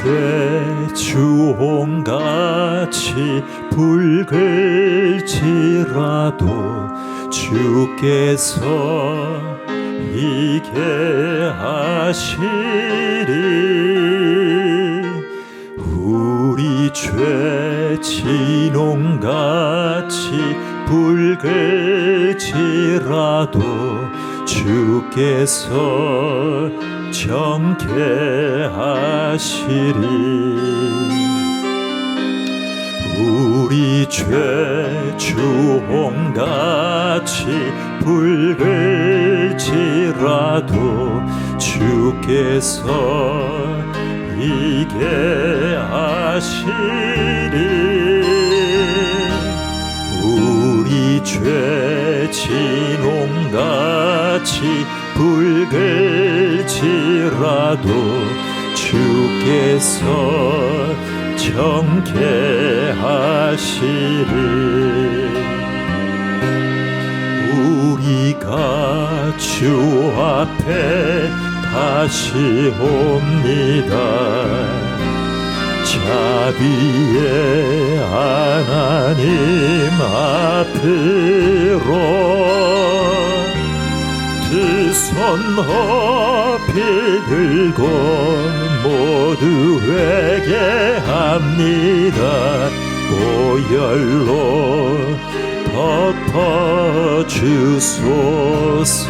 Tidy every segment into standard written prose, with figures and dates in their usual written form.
죄 주홍같이 붉을지라도 주께서 이게 하시리. 우리 죄 진홍같이 붉을지라도 주께서 정케 하시리. 우리 죄 주홍같이 붉을지라도 주께서 이게 하시리. 우리 죄 진홍같이 붉을지라도 주께서 정케 하시리. 우리가 주 앞에 다시 옵니다. 자비의 하나님 앞으로 두 손 높이 들고 모두 회개합니다. 보혈로 덮어주소서.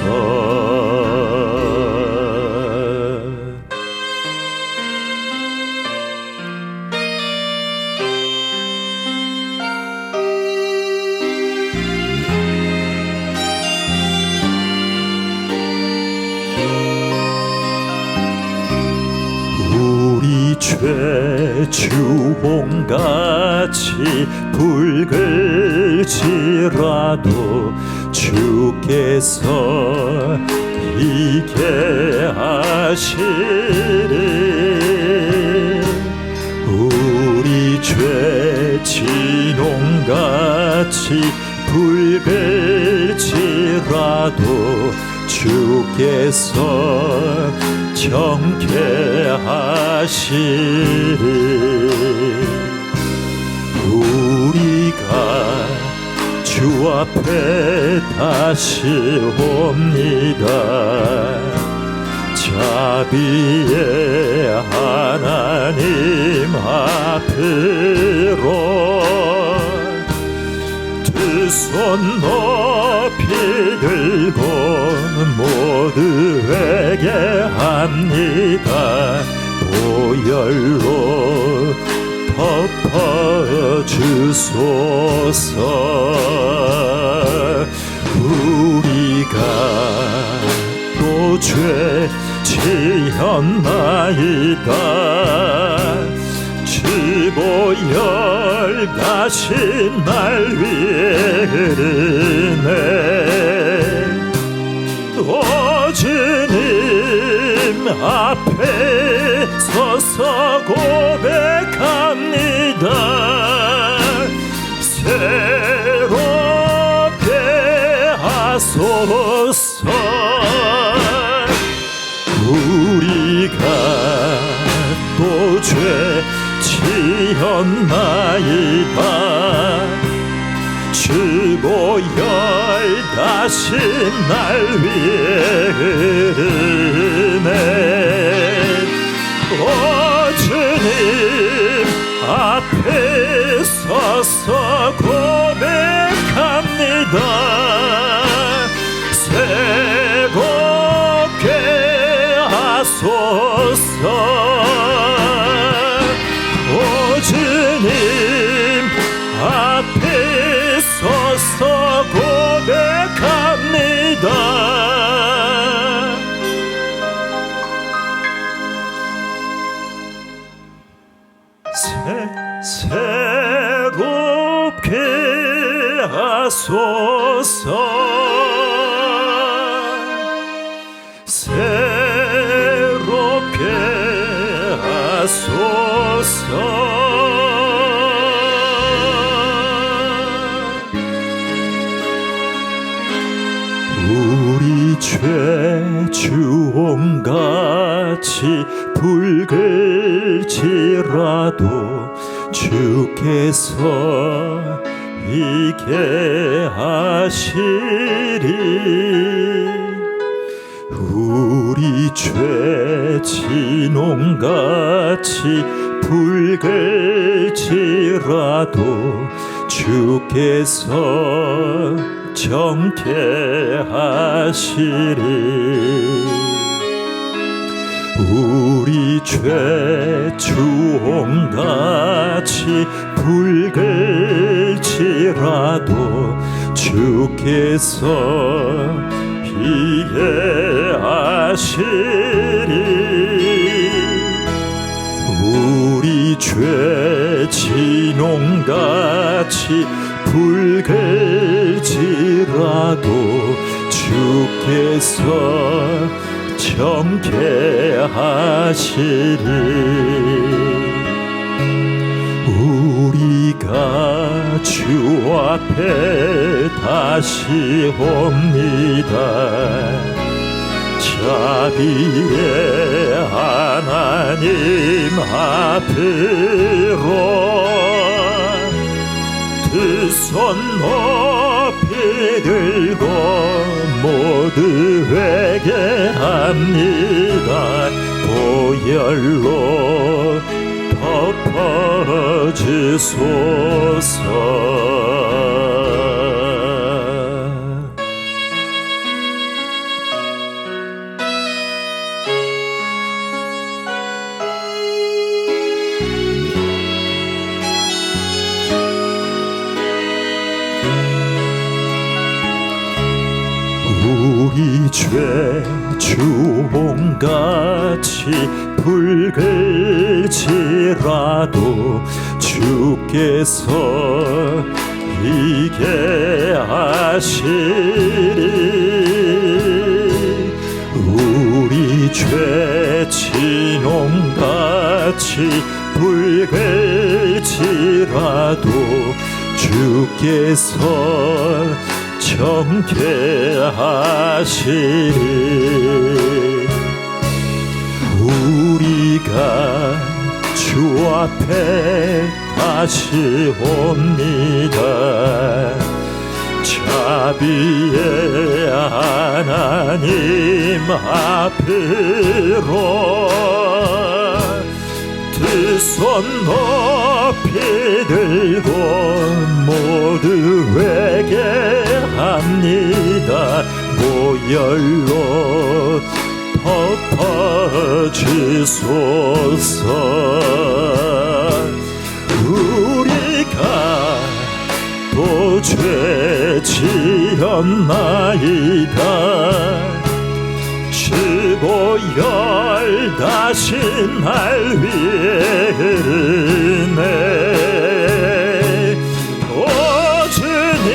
죄 주홍같이 붉을지라도 주께서 이게 하시리. 우리 죄 진홍같이 붉을지라도 주께서 정케 하시리. 우리가 주 앞에 다시 옵니다. 자비의 하나님 앞으로 두 손 높이 들고 모두 회개합니다. 보혈로 덮어주소서. 우리가 또 죄 지었나이다. 주 보혈 다시 날 위해 흐르네. 오 주님 앞에 서서 고백합니다. 새롭게 하소서. 우리가 또 죄 지었나이다. 주 보혈 다시 날 위해 흐르네. 오 주님 앞에 서서 고백합니다. 새롭게 하소서. 오 주님 앞에 서서 고백합니다. 새롭게 하소서. 새롭게 하소서. 우리 죄 주홍같이 붉을지라도 주께서 이게 하시리. 우리 죄 진홍같이 붉을지라도 주께서 정케 하시리. 우리 죄 주홍같이 붉을지라도 주께서 이해하시리. 우리 죄 진홍같이 붉을지라도 주께서 정케 하시리. 우리가 주 앞에 다시 옵니다. 자비의 하나님 앞으로 두 손 높이 들고 모두 회개합니다. 보혈로 덮어주소서. 우리 죄 주홍같이 붉을지라도 주께서 이게 하시리. 우리 죄 진홍같이 붉을지라도 주께서 정케 하시리. 우리가 주 앞에 다시 옵니다. 자비의 하나님 앞으로 두 손 높이 들고 모두 회개합니다. 보혈로 덮어주소서. 우리가 또 죄 지었나이다. 주보혈 다시 날 위해 흐르네. 오 주님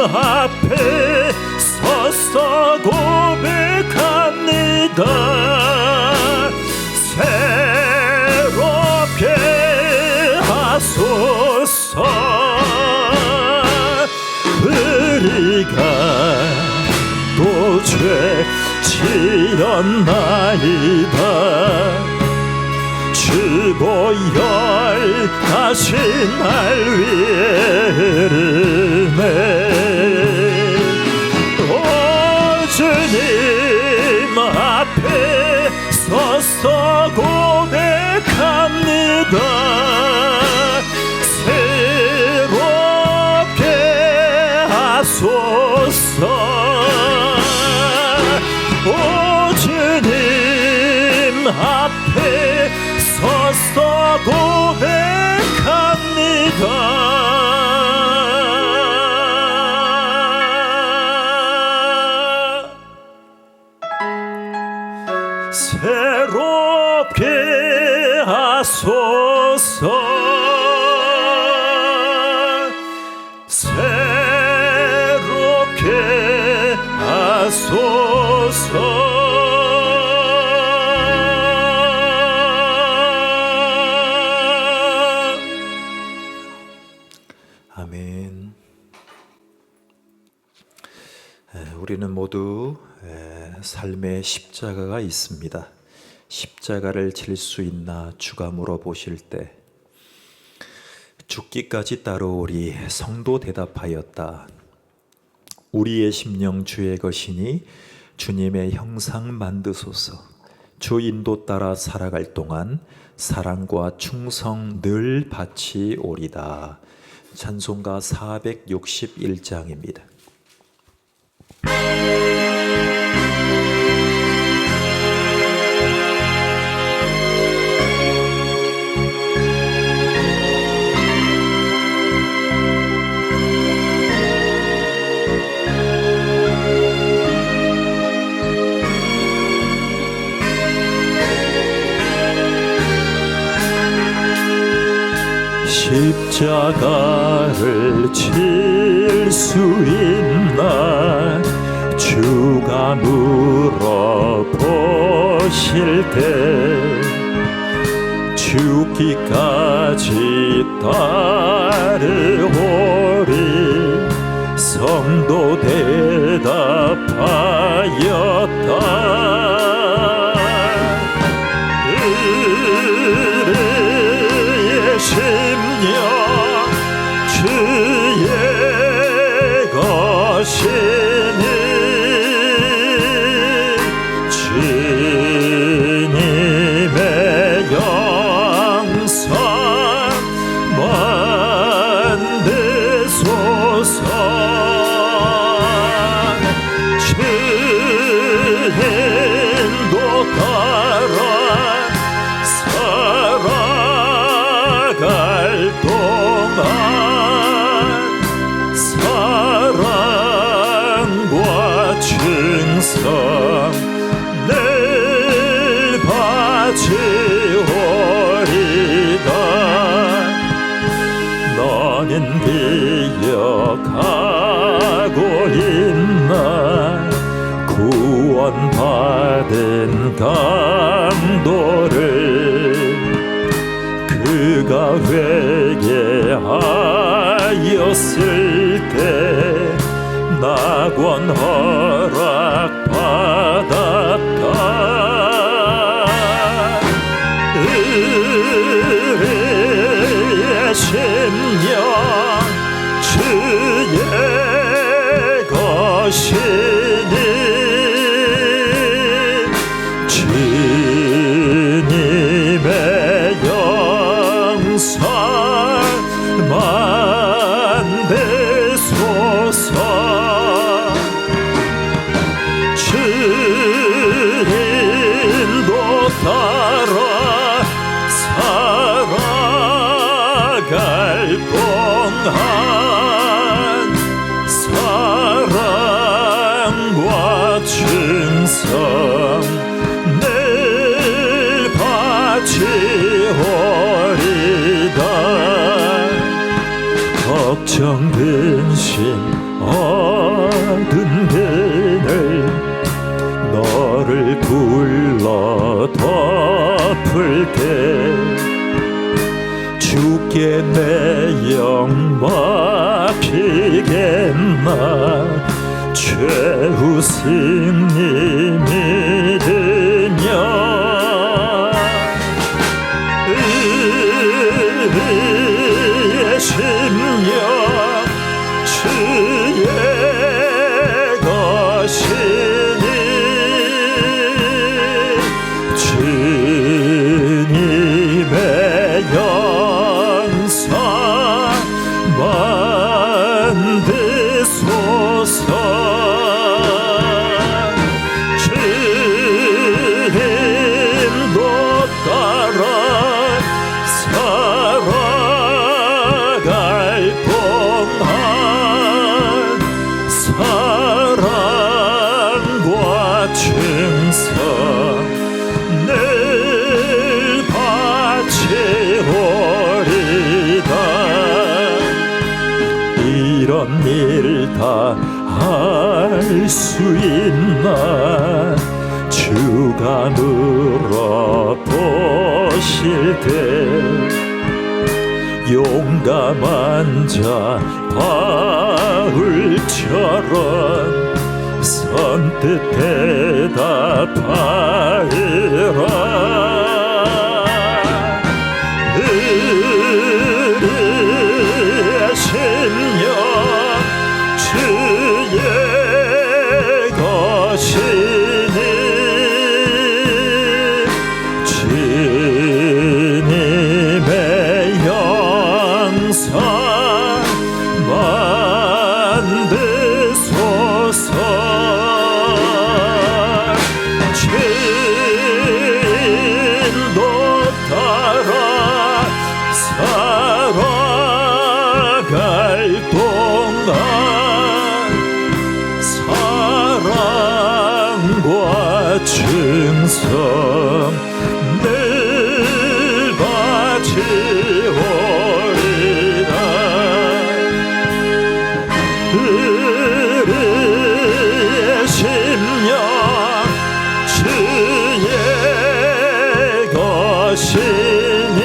앞에 서서 고백합니다. 새롭게 하소서. 우리가 또 죄 지었나이다. 주보혈 다시 날 위해 흐르네. 오 주님 앞에 서서 고백합니다. 새롭게 하소서. 오 주님 앞에 서서 고백합니다. 새롭게 하소서. 새롭게 하소서. 아멘. 우리는 모두 삶의 십자가가 있습니다. 십자가를 질 수 있나 주가 물어보실 때 죽기까지 따르오리. 성도 대답하였다. 우리의 심령 주의 것이니 주님의 형상 만드소서. 주 인도 따라 살아갈 동안 사랑과 충성 늘 바치오리다. 찬송가 461장입니다. 십자가를 질 수 있나 주가 물어보실 때 죽기까지 따르오리. 성도 대답하였다. 의의 심령 주의 것이니 주님의 영상 만드소서. 주 인도 따라 살아갈 동안 사랑과 충성 늘 바치오리다. 너는 기억하고 있나 구원받은 강도를. 그가 회개하였을 때 낙원 허락받았다. 의의 심령 주의 것이니 주님의 영상 만드소서. 주 인도 따라 살아갈 동안 사랑과 충성 늘 바치오리다. 걱정 근심 어둔 그늘 너를 불러 덮을게. 주께 내 영 맡기겠나 최후 승리 믿으며. 의의 심령 주의 것이니 주님의 영상 만드소서. 주 인도 따라 살아갈 동안 사랑과 충성 늘 바치오리다. 이런 일 다 할 수 있나 주가 물어보실 때 용감한 자 바울처럼 선뜻 대답하리라. 의리의 심령 주의 것이니 주님의 영상 만드소서. 주인도 따라 살아갈 동안 사랑과 충성 늘 바치오리라. 의리의 심령 주의 것이니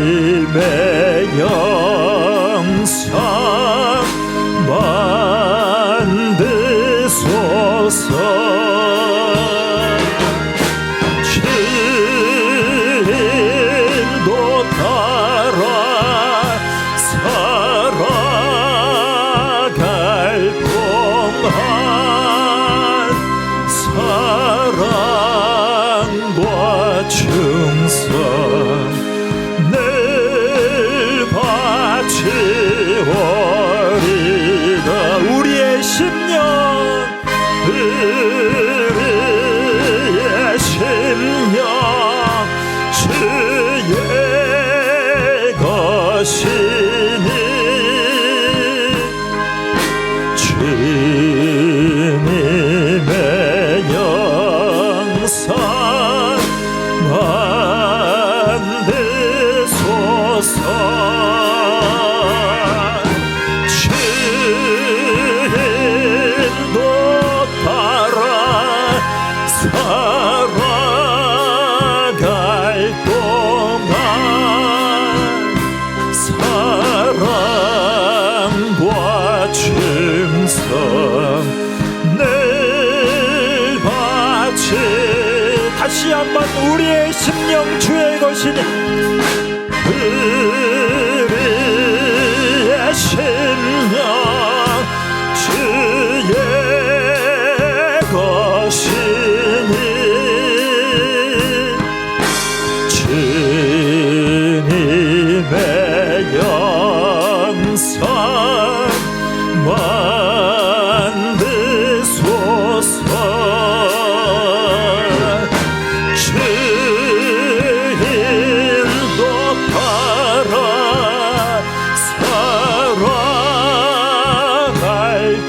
주님의 영상 만드소서. 주인도 따라 살아갈 동안 사랑과 충성 늘 바치오리다. 우리의 심령 의리의 심령 주의 것이니 주님의 영상 만드소서. 주인도 따라 살아갈 동안 사랑과 충성 늘 바치. 다시 한번 우리의 심령 주의 것이니 의리의 심령 주의 것이니 주님의 영상 만드소서. 주인도 따라 살아갈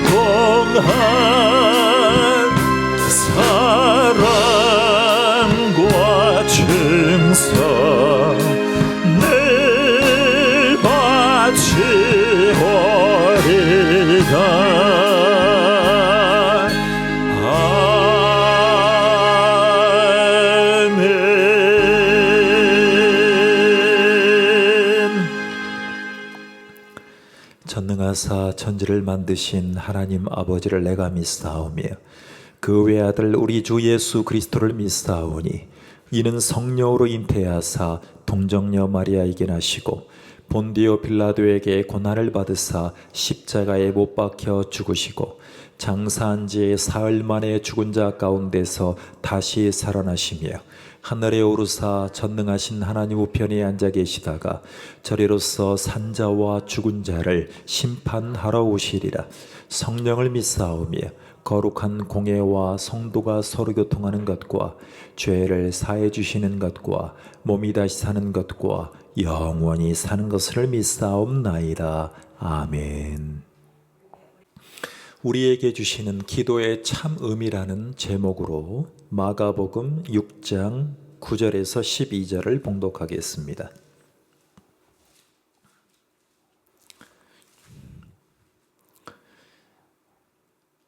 동안 사랑과 충성 늘 바치오리다. 전능하사 천지를 만드신 하나님 아버지를 내가 믿사오며 그 외아들 우리 주 예수 그리스도를 믿사오니 이는 성령으로 잉태하사 동정녀 마리아에게 나시고 본디오 빌라도에게 고난을 받으사 십자가에 못 박혀 죽으시고 장사한 지 사흘 만에 죽은 자 가운데서 다시 살아나시며 하늘에 오르사 전능하신 하나님 우편에 앉아 계시다가 저리로서 산자와 죽은 자를 심판하러 오시리라. 성령을 믿사오며 거룩한 공예와 성도가 서로 교통하는 것과 죄를 사해 주시는 것과 몸이 다시 사는 것과 영원히 사는 것을 믿사옵나이다. 아멘. 우리에게 주시는 기도의 참 의미라는 제목으로 마가복음 6장 9절에서 12절을 봉독하겠습니다.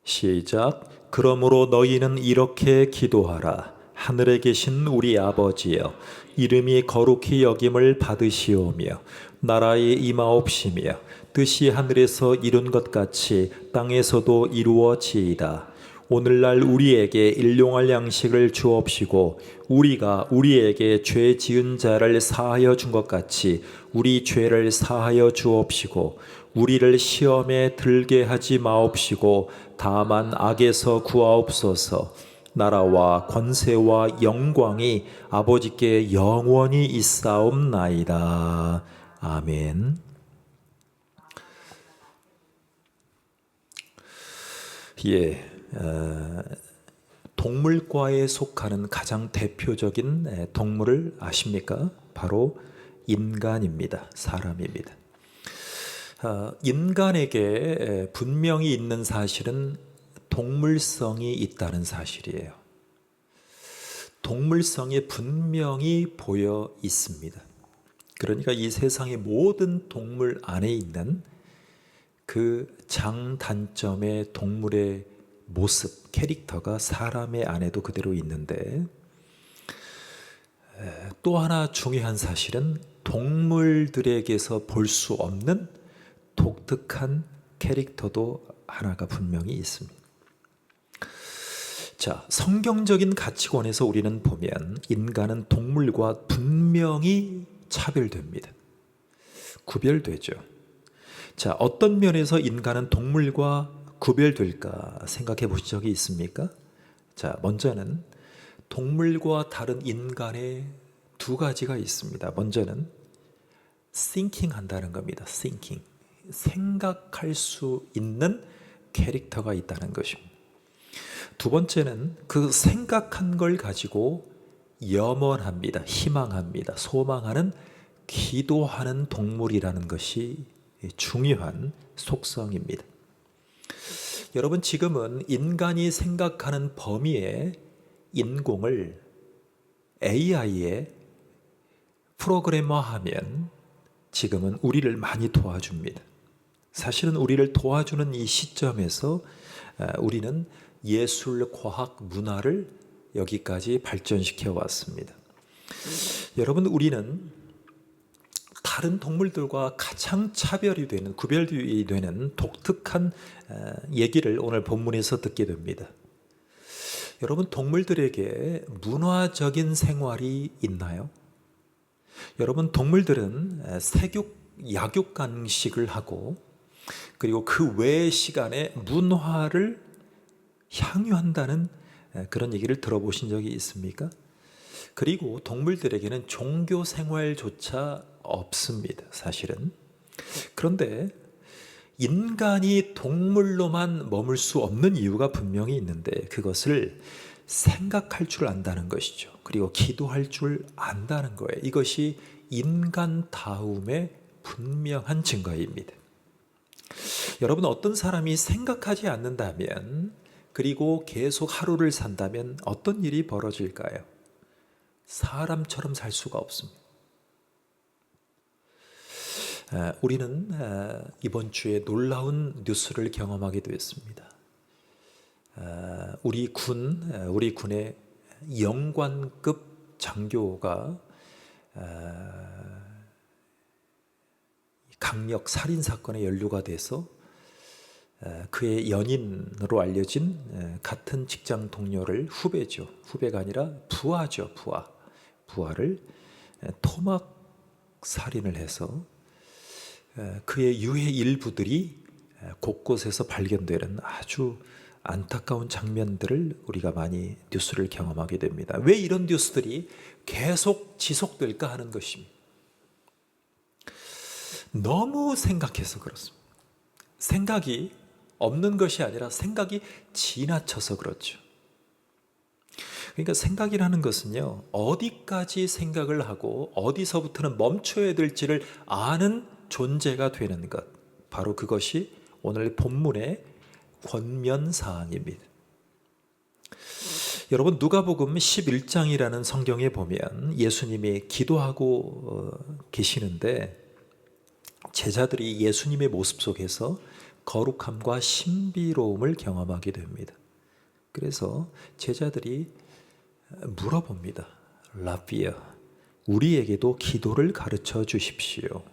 시작. 그러므로 너희는 이렇게 기도하라. 하늘에 계신 우리 아버지여, 이름이 거룩히 여김을 받으시오며 나라의 임하옵시며 뜻이 하늘에서 이룬 것 같이 땅에서도 이루어지이다. 오늘날 우리에게 일용할 양식을 주옵시고 우리가 우리에게 죄 지은 자를 사하여 준 것 같이 우리 죄를 사하여 주옵시고 우리를 시험에 들게 하지 마옵시고 다만 악에서 구하옵소서. 나라와 권세와 영광이 아버지께 영원히 있사옵나이다. 아멘. 예, 동물과에 속하는 가장 대표적인 동물을 아십니까? 바로 인간입니다. 사람입니다. 인간에게 분명히 있는 사실은 동물성이 있다는 사실이에요. 동물성이 분명히 보여 있습니다. 그러니까 이 세상의 모든 동물 안에 있는 그 장단점의 동물의 모습, 캐릭터가 사람의 안에도 그대로 있는데, 또 하나 중요한 사실은 동물들에게서 볼 수 없는 독특한 캐릭터도 하나가 분명히 있습니다. 자, 성경적인 가치관에서 우리는 보면 인간은 동물과 분명히 차별됩니다. 구별되죠. 자, 어떤 면에서 인간은 동물과 구별될까 생각해 보신 적이 있습니까? 자, 먼저는 동물과 다른 인간의 두 가지가 있습니다. 먼저는 thinking 한다는 겁니다. thinking. 생각할 수 있는 캐릭터가 있다는 것입니다. 두 번째는 그 생각한 걸 가지고 염원합니다. 희망합니다. 소망하는, 기도하는 동물이라는 것이 중요한 속성입니다. 여러분, 지금은 인간이 생각하는 범위의 인공을 AI에 프로그래머하면 지금은 우리를 많이 도와줍니다. 사실은 우리를 도와주는 이 시점에서 우리는 예술, 과학, 문화를 여기까지 발전시켜 왔습니다. 여러분, 우리는 다른 동물들과 가장 차별이 되는, 구별이 되는 독특한 얘기를 오늘 본문에서 듣게 됩니다. 여러분, 동물들에게 문화적인 생활이 있나요? 여러분, 동물들은 색육, 약육 간식을 하고 그리고 그 외의 시간에 문화를 향유한다는 그런 얘기를 들어보신 적이 있습니까? 그리고 동물들에게는 종교 생활조차 없습니다, 사실은. 그런데 인간이 동물로만 머물 수 없는 이유가 분명히 있는데 그것을 생각할 줄 안다는 것이죠. 그리고 기도할 줄 안다는 거예요. 이것이 인간다움의 분명한 증거입니다. 여러분, 어떤 사람이 생각하지 않는다면, 그리고 계속 하루를 산다면 어떤 일이 벌어질까요? 사람처럼 살 수가 없습니다. 우리는 이번 주에 놀라운 뉴스를 경험하게 되었습니다. 우리 군의 영관급 장교가 강력 살인 사건에 연루가 돼서 그의 연인으로 알려진 같은 직장 동료를, 후배죠. 후배가 아니라 부하죠. 부하를 토막 살인을 해서 그의 유해 일부들이 곳곳에서 발견되는 아주 안타까운 장면들을 우리가 많이 뉴스를 경험하게 됩니다. 왜 이런 뉴스들이 계속 지속될까 하는 것입니다. 너무 생각해서 그렇습니다. 생각이 없는 것이 아니라 생각이 지나쳐서 그렇죠. 그러니까 생각이라는 것은요, 어디까지 생각을 하고 어디서부터는 멈춰야 될지를 아는 존재가 되는 것, 바로 그것이 오늘 본문의 권면사항입니다. 여러분, 누가복음 11장이라는 성경에 보면 예수님이 기도하고 계시는데 제자들이 예수님의 모습 속에서 거룩함과 신비로움을 경험하게 됩니다. 그래서 제자들이 물어봅니다. 라비어, 우리에게도 기도를 가르쳐 주십시오.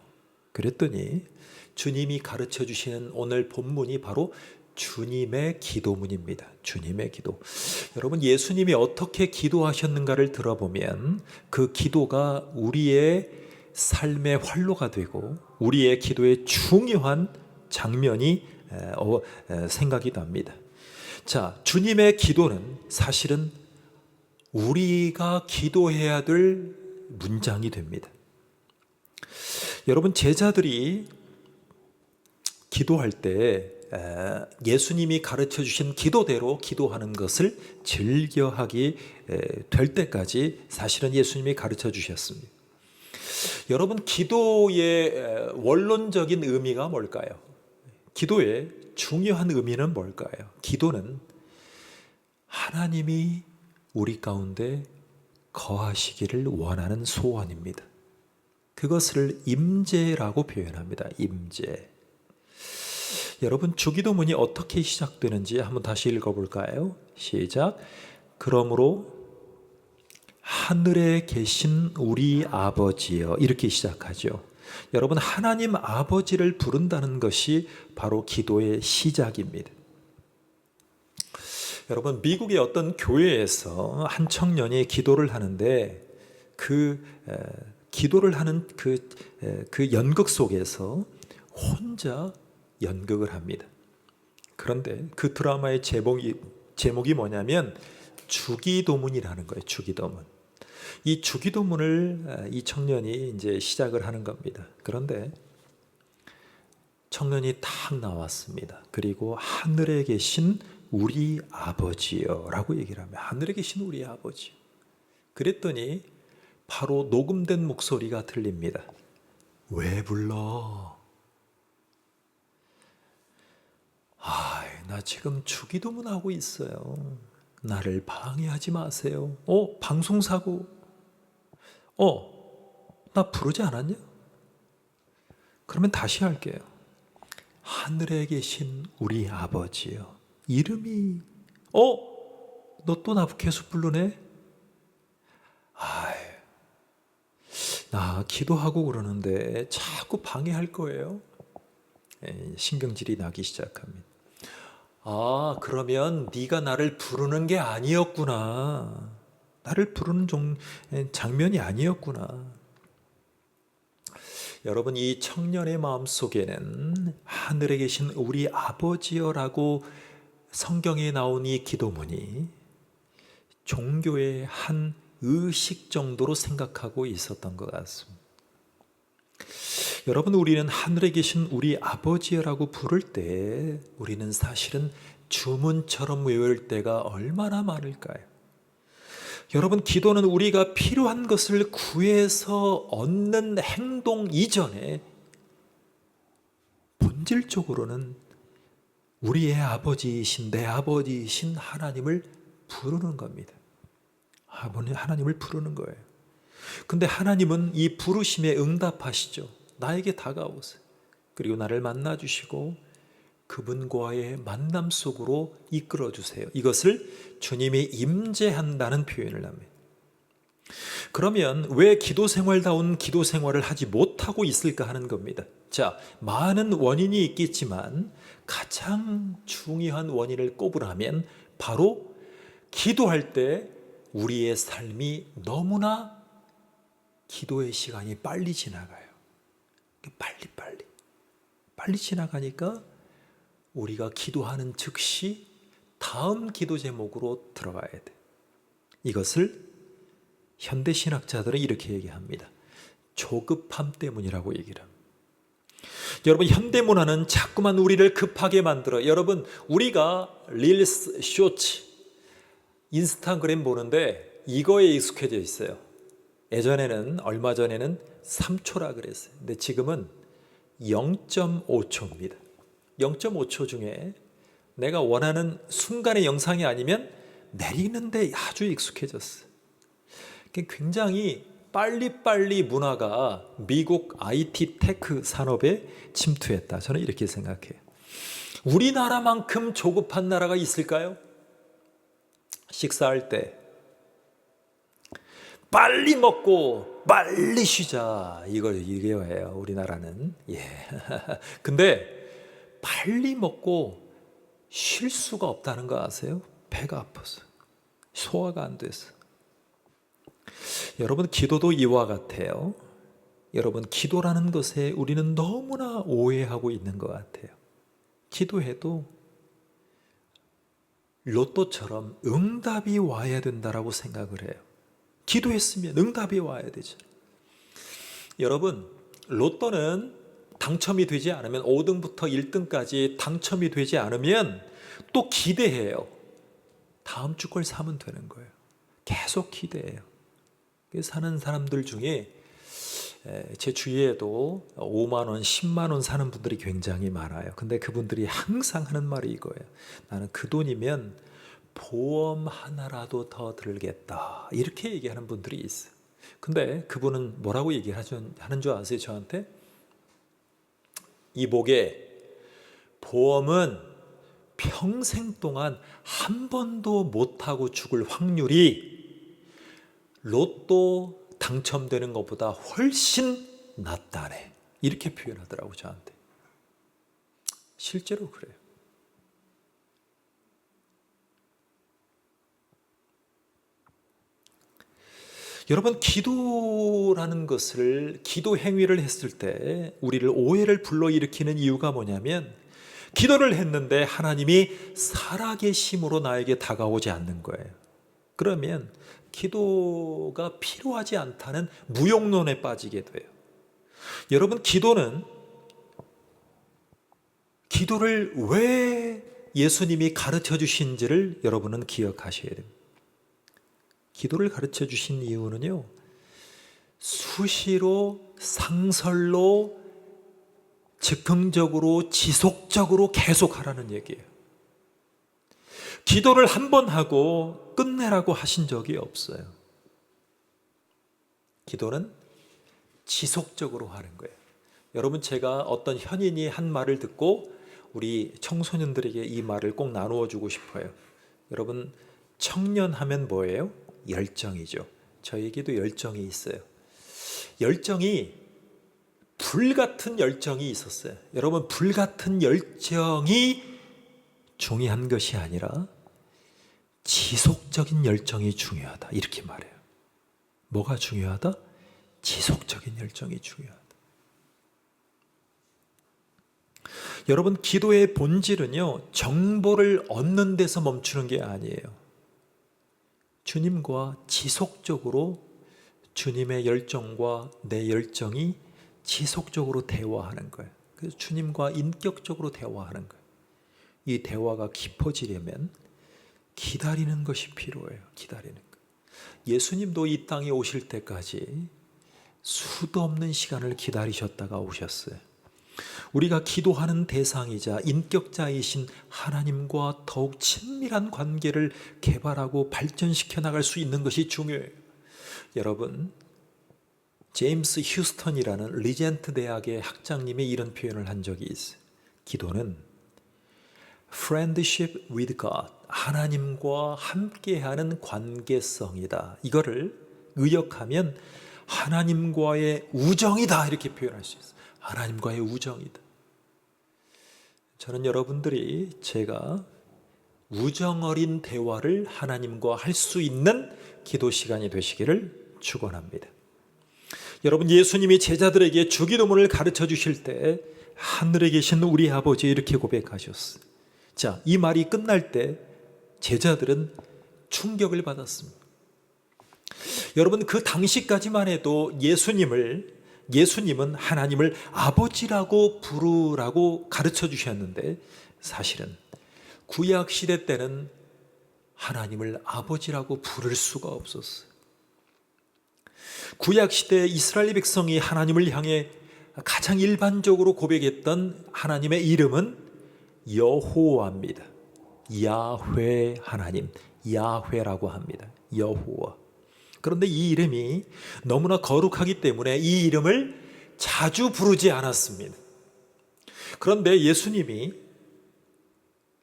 그랬더니 주님이 가르쳐 주시는 오늘 본문이 바로 주님의 기도문입니다. 주님의 기도. 여러분, 예수님이 어떻게 기도하셨는가를 들어보면 그 기도가 우리의 삶의 활로가 되고 우리의 기도의 중요한 장면이 생각이 납니다. 자, 주님의 기도는 사실은 우리가 기도해야 될 문장이 됩니다. 여러분, 제자들이 기도할 때 예수님이 가르쳐 주신 기도대로 기도하는 것을 즐겨하게 될 때까지 사실은 예수님이 가르쳐 주셨습니다. 여러분, 기도의 원론적인 의미가 뭘까요? 기도의 중요한 의미는 뭘까요? 기도는 하나님이 우리 가운데 거하시기를 원하는 소원입니다. 그것을 임재라고 표현합니다. 임재. 여러분, 주기도문이 어떻게 시작되는지 한번 다시 읽어볼까요? 시작. 그러므로 하늘에 계신 우리 아버지여, 이렇게 시작하죠. 여러분, 하나님 아버지를 부른다는 것이 바로 기도의 시작입니다. 여러분, 미국의 어떤 교회에서 한 청년이 기도를 하는데 그 기도를 하는 그 연극 속에서 혼자 연극을 합니다. 그런데 그 드라마의 제목이 뭐냐면 주기도문이라는 거예요. 주기도문. 이 주기도문을 이 청년이 이제 시작을 하는 겁니다. 그런데 청년이 탁 나왔습니다. 그리고 하늘에 계신 우리 아버지요 라고 얘기를 하면, 하늘에 계신 우리 아버지. 그랬더니 바로 녹음된 목소리가 들립니다. 왜 불러? 나 지금 주기도문 하고 있어요. 나를 방해하지 마세요. 방송사고. 나 부르지 않았냐? 그러면 다시 할게요. 하늘에 계신 우리 아버지요. 이름이 너 또 나 계속 부르네? 나 기도하고 그러는데 자꾸 방해할 거예요. 신경질이 나기 시작합니다. 그러면 네가 나를 부르는 게 아니었구나. 나를 부르는 장면이 아니었구나. 여러분, 이 청년의 마음속에는 하늘에 계신 우리 아버지여라고 성경에 나온 이 기도문이 종교의 한 의식 정도로 생각하고 있었던 것 같습니다. 여러분, 우리는 하늘에 계신 우리 아버지라고 부를 때 우리는 사실은 주문처럼 외울 때가 얼마나 많을까요? 여러분, 기도는 우리가 필요한 것을 구해서 얻는 행동 이전에 본질적으로는 우리의 아버지이신, 내 아버지이신 하나님을 부르는 겁니다. 하나님을 부르는 거예요. 근데 하나님은 이 부르심에 응답하시죠. 나에게 다가오세요. 그리고 나를 만나주시고 그분과의 만남 속으로 이끌어주세요. 이것을 주님이 임재한다는 표현을 합니다. 그러면 왜 기도생활다운 기도생활을 하지 못하고 있을까 하는 겁니다. 자, 많은 원인이 있겠지만 가장 중요한 원인을 꼽으라면 바로 지도할 때 우리의 삶이 너무나 기도의 시간이 빨리 지나가요. 빨리 지나가니까 우리가 기도하는 즉시 다음 기도 제목으로 들어가야 돼. 이것을 현대신학자들은 이렇게 얘기합니다. 조급함 때문이라고 얘기를 합니다. 여러분, 현대문화는 자꾸만 우리를 급하게 만들어. 여러분, 우리가 릴스, 쇼츠, 인스타그램 보는데 이거에 익숙해져 있어요. 예전에는, 얼마 전에는 3초라 그랬어요. 근데 지금은 0.5초입니다. 0.5초 중에 내가 원하는 순간의 영상이 아니면 내리는데 아주 익숙해졌어요. 굉장히 빨리빨리 문화가 미국 IT 테크 산업에 침투했다. 저는 이렇게 생각해요. 우리나라만큼 조급한 나라가 있을까요? 식사할 때 빨리 먹고 빨리 쉬자, 이거예요 우리나라는. 근데 빨리 먹고 쉴 수가 없다는 거 아세요? 배가 아파서, 소화가 안 돼서. 여러분, 기도도 이와 같아요. 여러분, 기도라는 것에 우리는 너무나 오해하고 있는 것 같아요. 기도해도 로또처럼 응답이 와야 된다라고 생각을 해요. 기도했으면 응답이 와야 되죠. 여러분, 로또는 당첨이 되지 않으면, 5등부터 1등까지 당첨이 되지 않으면 또 기대해요. 다음 주 걸 사면 되는 거예요. 계속 기대해요. 사는 사람들 중에 제 주위에도 5만 원, 10만 원 사는 분들이 굉장히 많아요. 근데 그분들이 항상 하는 말이 이거예요. 나는 그 돈이면 보험 하나라도 더 들겠다, 이렇게 얘기하는 분들이 있어요. 근데 그분은 뭐라고 하는 줄 아세요? 저한테? 이복에 보험은 평생 동안 한 번도 못하고 죽을 확률이 로또 당첨되는 것보다 훨씬 낫다네, 이렇게 표현하더라고 저한테. 실제로 그래요. 여러분, 기도라는 것을, 기도 행위를 했을 때 우리를 오해를 불러일으키는 이유가 뭐냐면, 기도를 했는데 하나님이 살아계심으로 나에게 다가오지 않는 거예요. 그러면 기도가 필요하지 않다는 무용론에 빠지게 돼요. 여러분, 기도를 왜 예수님이 가르쳐 주신지를 여러분은 기억하셔야 됩니다. 기도를 가르쳐 주신 이유는요, 수시로, 상설로, 즉흥적으로, 지속적으로 계속하라는 얘기예요. 기도를 한 번 하고 끝내라고 하신 적이 없어요. 기도는 지속적으로 하는 거예요. 여러분, 제가 어떤 현인이 한 말을 듣고 우리 청소년들에게 이 말을 꼭 나누어 주고 싶어요. 여러분, 청년 하면 뭐예요? 열정이죠. 저에게도 열정이 있어요. 열정이, 불같은 열정이 있었어요. 여러분, 불같은 열정이 중요한 것이 아니라 지속적인 열정이 중요하다, 이렇게 말해요. 뭐가 중요하다? 지속적인 열정이 중요하다. 여러분, 기도의 본질은요, 정보를 얻는 데서 멈추는 게 아니에요. 주님과 지속적으로, 주님의 열정과 내 열정이 지속적으로 대화하는 거예요. 그래서 주님과 인격적으로 대화하는 거예요. 이 대화가 깊어지려면 기다리는 것이 필요해요. 기다리는 것. 예수님도 이 땅에 오실 때까지 수도 없는 시간을 기다리셨다가 오셨어요. 우리가 기도하는 대상이자 인격자이신 하나님과 더욱 친밀한 관계를 개발하고 발전시켜 나갈 수 있는 것이 중요해요. 여러분, 제임스 휴스턴이라는 리젠트 대학의 학장님이 이런 표현을 한 적이 있어요. 기도는 friendship with God, 하나님과 함께하는 관계성이다. 이거를 의역하면 하나님과의 우정이다, 이렇게 표현할 수 있어요. 하나님과의 우정이다. 저는 여러분들이 제가 우정 어린 대화를 하나님과 할 수 있는 기도 시간이 되시기를 축원합니다. 여러분, 예수님이 제자들에게 주기도문을 가르쳐 주실 때 하늘에 계신 우리 아버지, 이렇게 고백하셨어요. 자, 이 말이 끝날 때 제자들은 충격을 받았습니다. 여러분, 그 당시까지만 해도 예수님은 하나님을 아버지라고 부르라고 가르쳐 주셨는데, 사실은 구약 시대 때는 하나님을 아버지라고 부를 수가 없었어요. 구약 시대 이스라엘 백성이 하나님을 향해 가장 일반적으로 고백했던 하나님의 이름은 여호와입니다. 야훼 하나님, 야훼라고 합니다. 여호와. 그런데 이 이름이 너무나 거룩하기 때문에 이 이름을 자주 부르지 않았습니다. 그런데 예수님이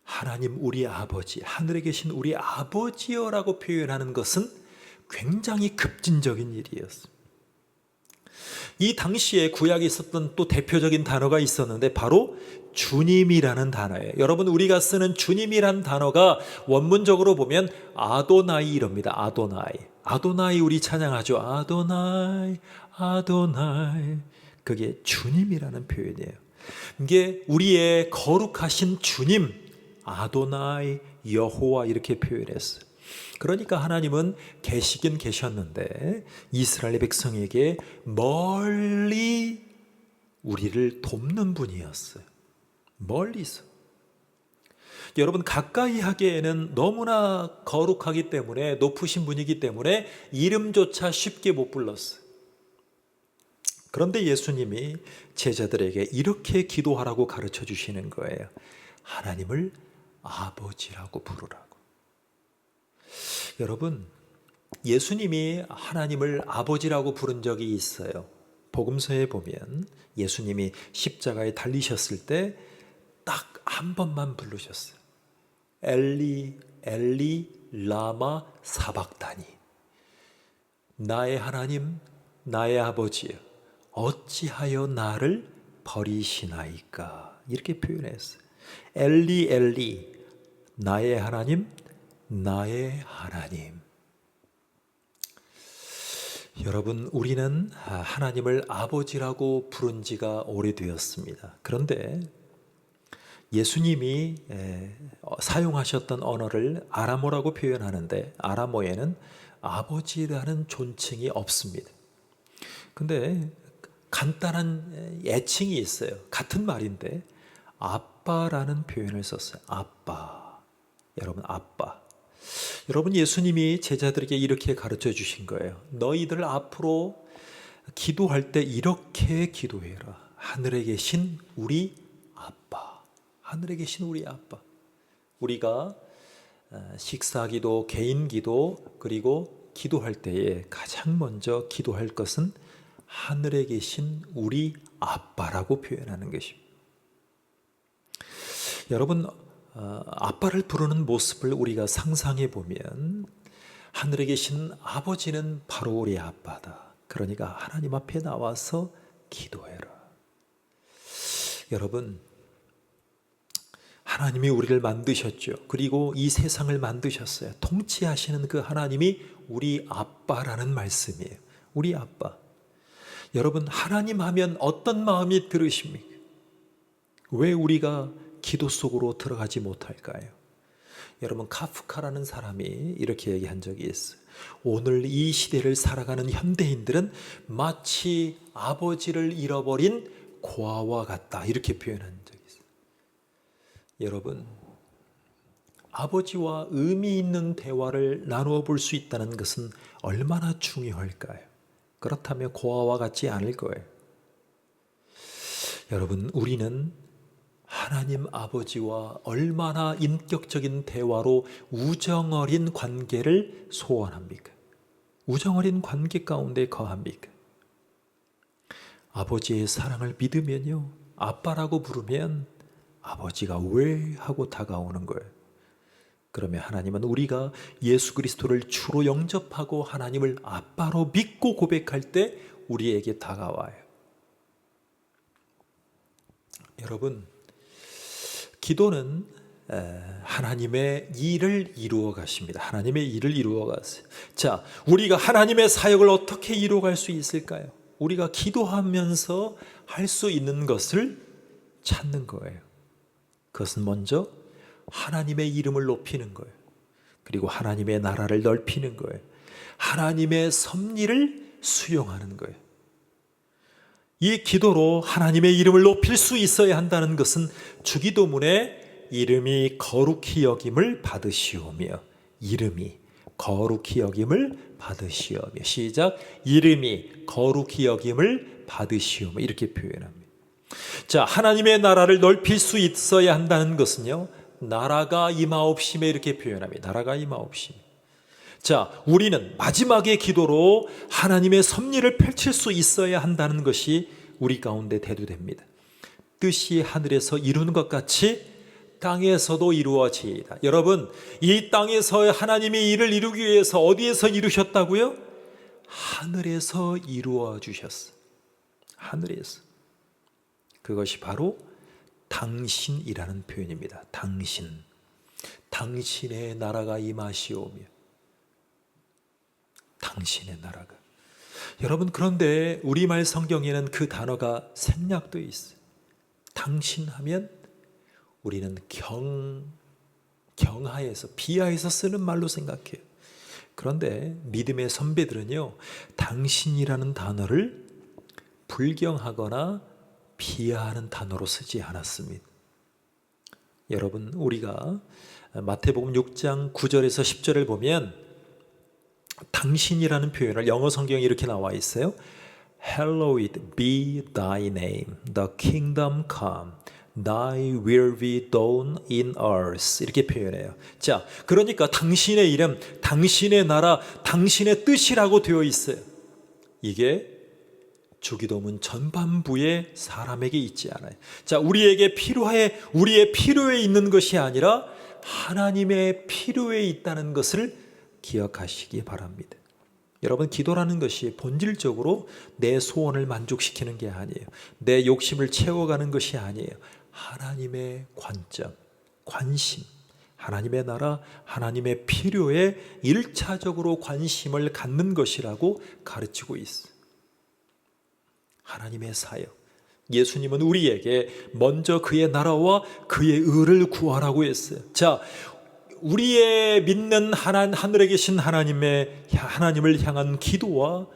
하나님 우리 아버지, 하늘에 계신 우리 아버지여라고 표현하는 것은 굉장히 급진적인 일이었습니다. 이 당시에 구약에 있었던 또 대표적인 단어가 있었는데 바로 주님이라는 단어예요. 여러분, 우리가 쓰는 주님이라는 단어가 원문적으로 보면 아도나이 이럽니다. 아도나이 우리 찬양하죠. 아도나이 아도나이. 그게 주님이라는 표현이에요. 이게 우리의 거룩하신 주님 아도나이 여호와 이렇게 표현했어요. 그러니까 하나님은 계시긴 계셨는데 이스라엘 백성에게 멀리 우리를 돕는 분이었어요. 멀리서. 여러분, 가까이 하기에는 너무나 거룩하기 때문에, 높으신 분이기 때문에 이름조차 쉽게 못 불렀어요. 그런데 예수님이 제자들에게 이렇게 기도하라고 가르쳐 주시는 거예요. 하나님을 아버지라고 부르라고. 여러분, 예수님이 하나님을 아버지라고 부른 적이 있어요. 복음서에 보면 예수님이 십자가에 달리셨을 때 딱 한 번만 부르셨어요. 엘리 엘리 라마 사박다니. 나의 하나님, 나의 아버지여, 어찌하여 나를 버리시나이까. 이렇게 표현했어요. 엘리 엘리, 나의 하나님, 나의 하나님. 여러분, 우리는 하나님을 아버지라고 부른 지가 오래되었습니다. 그런데 예수님이 사용하셨던 언어를 아람어라고 표현하는데 아람어에는 아버지라는 존칭이 없습니다. 근데 간단한 애칭이 있어요. 같은 말인데 아빠라는 표현을 썼어요. 아빠. 여러분, 아빠. 여러분, 예수님이 제자들에게 이렇게 가르쳐 주신 거예요. 너희들 앞으로 기도할 때 이렇게 기도해라. 하늘에 계신 우리 아빠. 하늘에 계신 우리 아빠. 우리가 식사기도, 개인기도, 그리고 기도할 때에 가장 먼저 기도할 것은 하늘에 계신 우리 아빠라고 표현하는 것입니다. 여러분, 아빠를 부르는 모습을 우리가 상상해 보면 하늘에 계신 아버지는 바로 우리 아빠다. 그러니까 하나님 앞에 나와서 기도해라. 여러분, 하나님이 우리를 만드셨죠. 그리고 이 세상을 만드셨어요. 통치하시는 그 하나님이 우리 아빠라는 말씀이에요. 우리 아빠. 여러분, 하나님 하면 어떤 마음이 들으십니까? 왜 우리가 기도 속으로 들어가지 못할까요? 여러분, 카프카라는 사람이 이렇게 얘기한 적이 있어요. 오늘 이 시대를 살아가는 현대인들은 마치 아버지를 잃어버린 고아와 같다. 이렇게 표현한 적이 있어요. 여러분, 아버지와 의미 있는 대화를 나누어 볼 수 있다는 것은 얼마나 중요할까요? 그렇다면 고아와 같지 않을 거예요. 여러분, 우리는 하나님 아버지와 얼마나 인격적인 대화로 우정어린 관계를 소원합니까? 우정어린 관계 가운데 거합니까? 아버지의 사랑을 믿으면요, 아빠라고 부르면 아버지가 왜 하고 다가오는 거예요. 그러면 하나님은 우리가 예수 그리스도를 주로 영접하고 하나님을 아빠로 믿고 고백할 때 우리에게 다가와요. 여러분, 기도는 하나님의 일을 이루어 가십니다. 하나님의 일을 이루어 가세요. 자, 우리가 하나님의 사역을 어떻게 이루어 갈 수 있을까요? 우리가 기도하면서 할 수 있는 것을 찾는 거예요. 그것은 먼저 하나님의 이름을 높이는 거예요. 그리고 하나님의 나라를 넓히는 거예요. 하나님의 섭리를 수용하는 거예요. 이 기도로 하나님의 이름을 높일 수 있어야 한다는 것은 주기도문에 이름이 거룩히 여김을 받으시오며, 이름이 거룩히 여김을 받으시오며, 시작, 이름이 거룩히 여김을 받으시오며, 이렇게 표현합니다. 자, 하나님의 나라를 넓힐 수 있어야 한다는 것은요, 나라가 임하옵시며, 이렇게 표현합니다. 나라가 임하옵시며. 자, 우리는 마지막의 기도로 하나님의 섭리를 펼칠 수 있어야 한다는 것이 우리 가운데 대두됩니다. 뜻이 하늘에서 이루는 것 같이 땅에서도 이루어지이다. 여러분, 이 땅에서 하나님이 일을 이루기 위해서 어디에서 이루셨다고요? 하늘에서 이루어 주셨어. 하늘에서. 그것이 바로 당신이라는 표현입니다. 당신. 당신의 나라가 임하시오며. 당신의 나라가. 여러분, 그런데 우리말 성경에는 그 단어가 생략되어 있어요. 당신 하면 우리는 경하에서, 비하에서 쓰는 말로 생각해요. 그런데 믿음의 선배들은요, 당신이라는 단어를 불경하거나 비하하는 단어로 쓰지 않았습니다. 여러분, 우리가 마태복음 6장 9절에서 10절을 보면 당신이라는 표현을 영어 성경에 이렇게 나와 있어요. Hallowed be thy name, the kingdom come, thy will be done in earth. 이렇게 표현해요. 자, 그러니까 당신의 이름, 당신의 나라, 당신의 뜻이라고 되어 있어요. 이게 주기도문 전반부에 사람에게 있지 않아요. 자, 우리의 필요에 있는 것이 아니라 하나님의 필요에 있다는 것을 기억하시기 바랍니다. 여러분, 기도라는 것이 본질적으로 내 소원을 만족시키는 게 아니에요. 내 욕심을 채워가는 것이 아니에요. 하나님의 관점, 관심, 하나님의 나라, 하나님의 필요에 1차적으로 관심을 갖는 것이라고 가르치고 있어요. 하나님의 사역. 예수님은 우리에게 먼저 그의 나라와 그의 의를 구하라고 했어요. 자, 우리의 믿는 하늘에 계신 하나님을 향한 기도와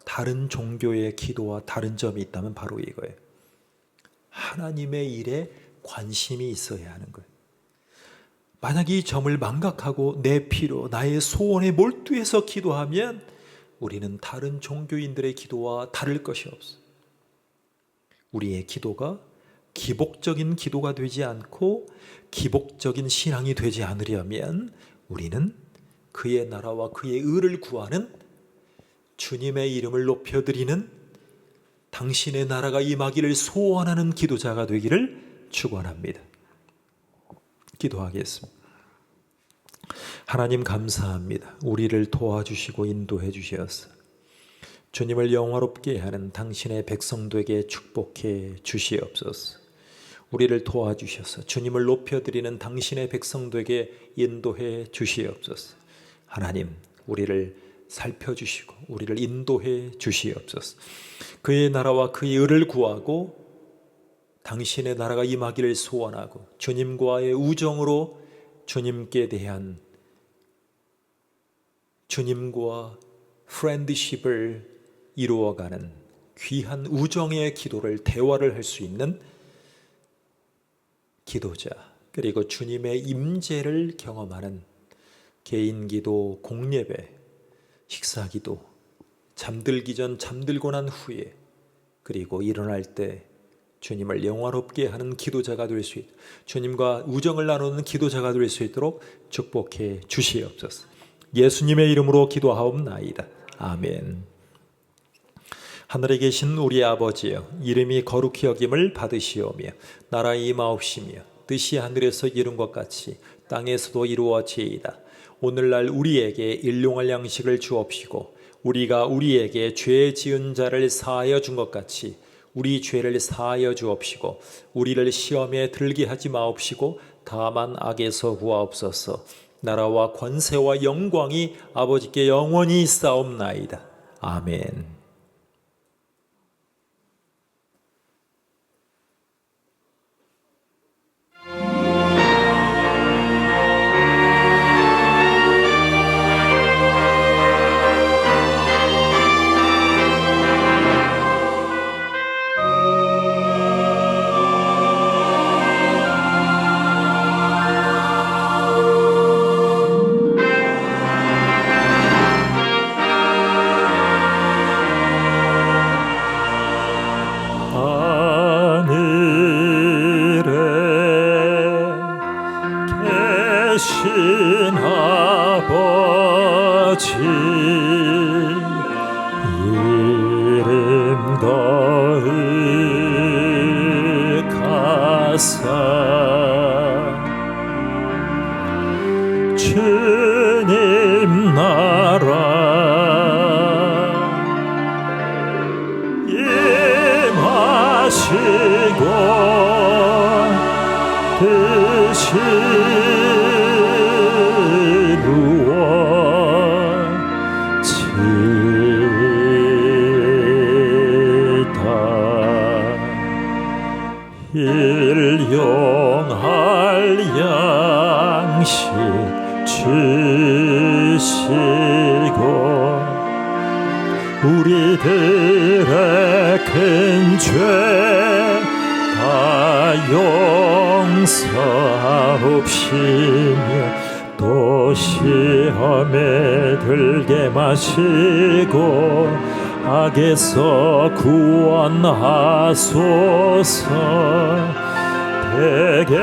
다른 종교의 기도와 다른 점이 있다면 바로 이거예요. 하나님의 일에 관심이 있어야 하는 거예요. 만약 이 점을 망각하고 내 필요, 나의 소원에 몰두해서 기도하면 우리는 다른 종교인들의 기도와 다를 것이 없어요. 우리의 기도가 기복적인 기도가 되지 않고 기복적인 신앙이 되지 않으려면 우리는 그의 나라와 그의 의를 구하는, 주님의 이름을 높여드리는, 당신의 나라가 임하기를 소원하는 기도자가 되기를 축원합니다. 기도하겠습니다. 하나님, 감사합니다. 우리를 도와주시고 인도해 주셔서 주님을 영화롭게 하는 당신의 백성들에게 축복해 주시옵소서. 우리를 도와주셔서 주님을 높여드리는 당신의 백성들에게 인도해 주시옵소서. 하나님, 우리를 살펴주시고 우리를 인도해 주시옵소서. 그의 나라와 그의 의를 구하고 당신의 나라가 임하기를 소원하고 주님과의 우정으로 주님께 대한, 주님과 프렌드십을 이루어가는 귀한 우정의 기도를, 대화를 할 수 있는 기도자, 그리고 주님의 임재를 경험하는 개인 기도, 공예배, 식사 기도, 잠들기 전, 잠들고 난 후에, 그리고 일어날 때 주님을 영화롭게 하는 기도자가 될 수 있도록, 주님과 우정을 나누는 기도자가 될 수 있도록 축복해 주시옵소서. 예수님의 이름으로 기도하옵나이다. 아멘. 하늘에 계신 우리 아버지여, 이름이 거룩히 여김을 받으시오며 나라 임하옵시며 뜻이 하늘에서 이룬 것 같이 땅에서도 이루어지이다. 오늘날 우리에게 일용할 양식을 주옵시고 우리가 우리에게 죄 지은 자를 사하여 준 것 같이 우리 죄를 사하여 주옵시고 우리를 시험에 들게 하지 마옵시고 다만 악에서 구하옵소서. 나라와 권세와 영광이 아버지께 영원히 있사옵나이다. 아멘. 아버지 이름 거룩하사 일용할 양식 주시고 우리들의 큰 죄 다 용서하옵시며 또 시험에 들게 마시고 악에서 구원하소서. 대개